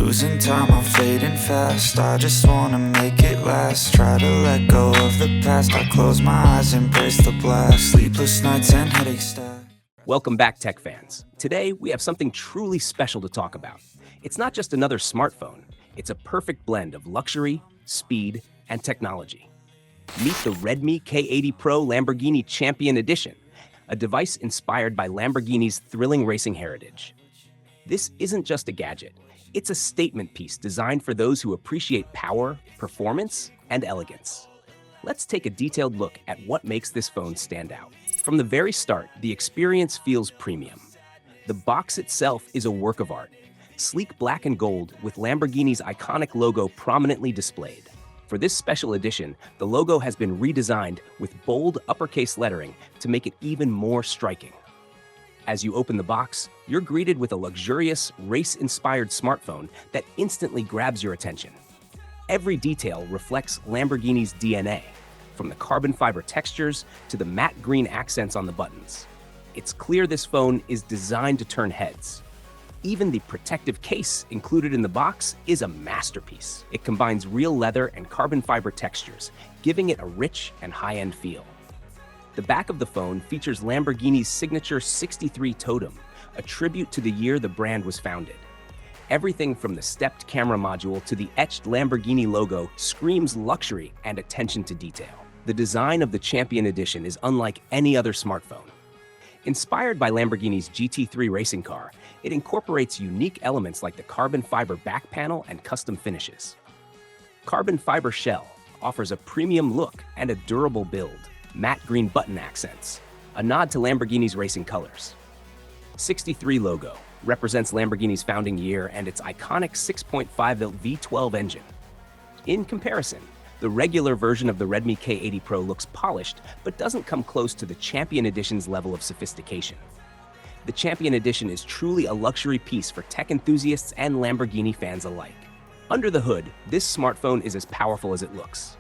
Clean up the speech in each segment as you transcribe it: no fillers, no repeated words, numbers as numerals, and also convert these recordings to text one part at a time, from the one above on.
Losing time, I'm fading fast. I just wanna make it last. Try to let go of the past. I close my eyes, embrace the blast. Sleepless nights and headache stack. Welcome back, tech fans. Today, we have something truly special to talk about. It's not just another smartphone, it's a perfect blend of luxury, speed, and technology. Meet the Redmi K80 Pro Lamborghini Champion Edition, a device inspired by Lamborghini's thrilling racing heritage. This isn't just a gadget, it's a statement piece designed for those who appreciate power, performance, and elegance. Let's take a detailed look at what makes this phone stand out. From the very start, the experience feels premium. The box itself is a work of art, sleek black and gold with Lamborghini's iconic logo prominently displayed. For this special edition, the logo has been redesigned with bold uppercase lettering to make it even more striking. As you open the box, you're greeted with a luxurious, race-inspired smartphone that instantly grabs your attention. Every detail reflects Lamborghini's DNA, from the carbon fiber textures to the matte green accents on the buttons. It's clear this phone is designed to turn heads. Even the protective case included in the box is a masterpiece. It combines real leather and carbon fiber textures, giving it a rich and high-end feel. The back of the phone features Lamborghini's signature 63 totem, a tribute to the year the brand was founded. Everything from the stepped camera module to the etched Lamborghini logo screams luxury and attention to detail. The design of the Champion Edition is unlike any other smartphone. Inspired by Lamborghini's GT3 racing car, it incorporates unique elements like the carbon fiber back panel and custom finishes. Carbon fiber shell offers a premium look and a durable build. Matte green button accents, a nod to Lamborghini's racing colors. 63 logo represents Lamborghini's founding year and its iconic 6.5 V12 engine. In comparison, the regular version of the Redmi K80 Pro looks polished but doesn't come close to the Champion Edition's level of sophistication. The Champion Edition is truly a luxury piece for tech enthusiasts and Lamborghini fans alike. Under the hood, this smartphone is as powerful as it looks.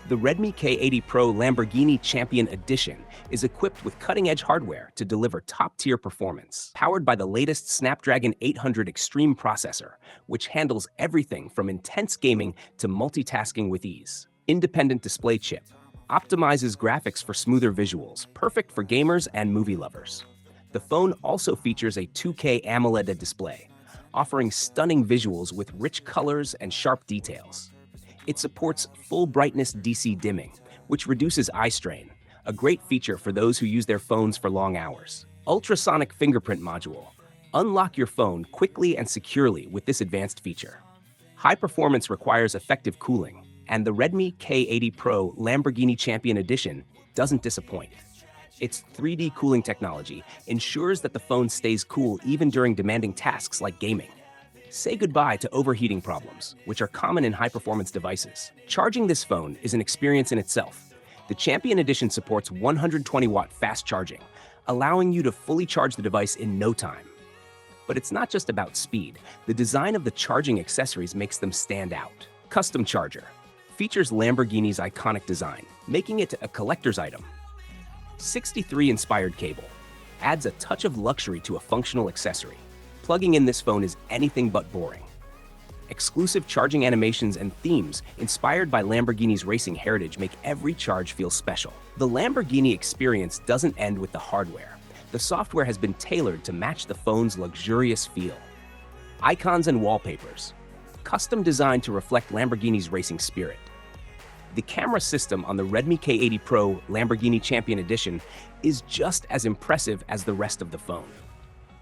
The Redmi K80 Pro Lamborghini Champion Edition is equipped with cutting-edge hardware to deliver top-tier performance. Powered by the latest Snapdragon 800 Extreme processor, which handles everything from intense gaming to multitasking with ease. Independent display chip optimizes graphics for smoother visuals, perfect for gamers and movie lovers. The phone also features a 2K AMOLED display, offering stunning visuals with rich colors and sharp details. It supports full brightness DC dimming, which reduces eye strain, a great feature for those who use their phones for long hours. Ultrasonic fingerprint module. Unlock your phone quickly and securely with this advanced feature. High performance requires effective cooling, and the Redmi K80 Pro Lamborghini Champion Edition doesn't disappoint. Its 3D cooling technology ensures that the phone stays cool even during demanding tasks like gaming. Say goodbye to overheating problems, which are common in high-performance devices. Charging this phone is an experience in itself. The Champion Edition supports 120-watt fast charging, allowing you to fully charge the device in no time. But it's not just about speed. The design of the charging accessories makes them stand out. Custom charger features Lamborghini's iconic design, making it a collector's item. 63-inspired cable adds a touch of luxury to a functional accessory. Plugging in this phone is anything but boring. Exclusive charging animations and themes inspired by Lamborghini's racing heritage make every charge feel special. The Lamborghini experience doesn't end with the hardware. The software has been tailored to match the phone's luxurious feel. Icons and wallpapers, custom designed to reflect Lamborghini's racing spirit. The camera system on the Redmi K80 Pro Lamborghini Champion Edition is just as impressive as the rest of the phone.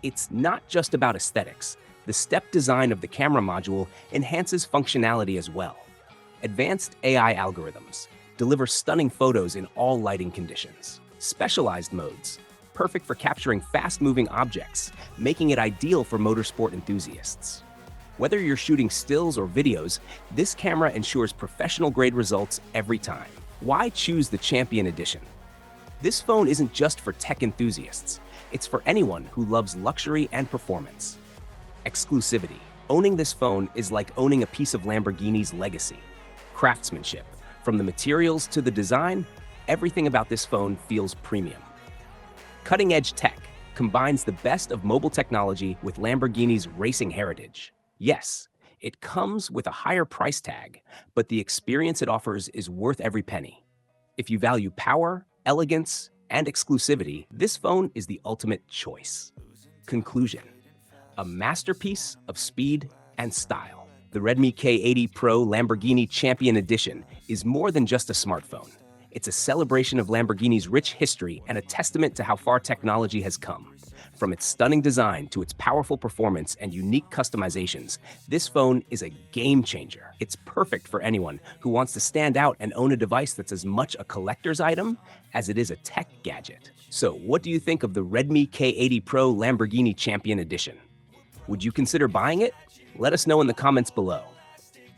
It's not just about aesthetics. The step design of the camera module enhances functionality as well. Advanced AI algorithms deliver stunning photos in all lighting conditions. Specialized modes, perfect for capturing fast-moving objects, making it ideal for motorsport enthusiasts. Whether you're shooting stills or videos, this camera ensures professional-grade results every time. Why choose the Champion Edition? This phone isn't just for tech enthusiasts. It's for anyone who loves luxury and performance. Exclusivity. Owning this phone is like owning a piece of Lamborghini's legacy. Craftsmanship. From the materials to the design, everything about this phone feels premium. Cutting-edge tech combines the best of mobile technology with Lamborghini's racing heritage. Yes, It comes with a higher price tag, but the experience it offers is worth every penny. If you value power, elegance, and exclusivity, this phone is the ultimate choice. Conclusion: a masterpiece of speed and style. The Redmi K80 Pro Lamborghini Champion Edition is more than just a smartphone. It's a celebration of Lamborghini's rich history and a testament to how far technology has come. From its stunning design to its powerful performance and unique customizations, this phone is a game changer. It's perfect for anyone who wants to stand out and own a device that's as much a collector's item as it is a tech gadget. So, what do you think of the Redmi K80 Pro Lamborghini Champion Edition? Would you consider buying it? Let us know in the comments below.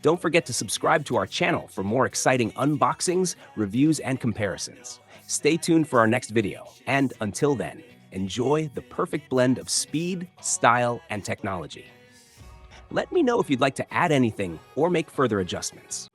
Don't forget to subscribe to our channel for more exciting unboxings, reviews, and comparisons. Stay tuned for our next video, and until then, enjoy the perfect blend of speed, style, and technology. Let me know if you'd like to add anything or make further adjustments.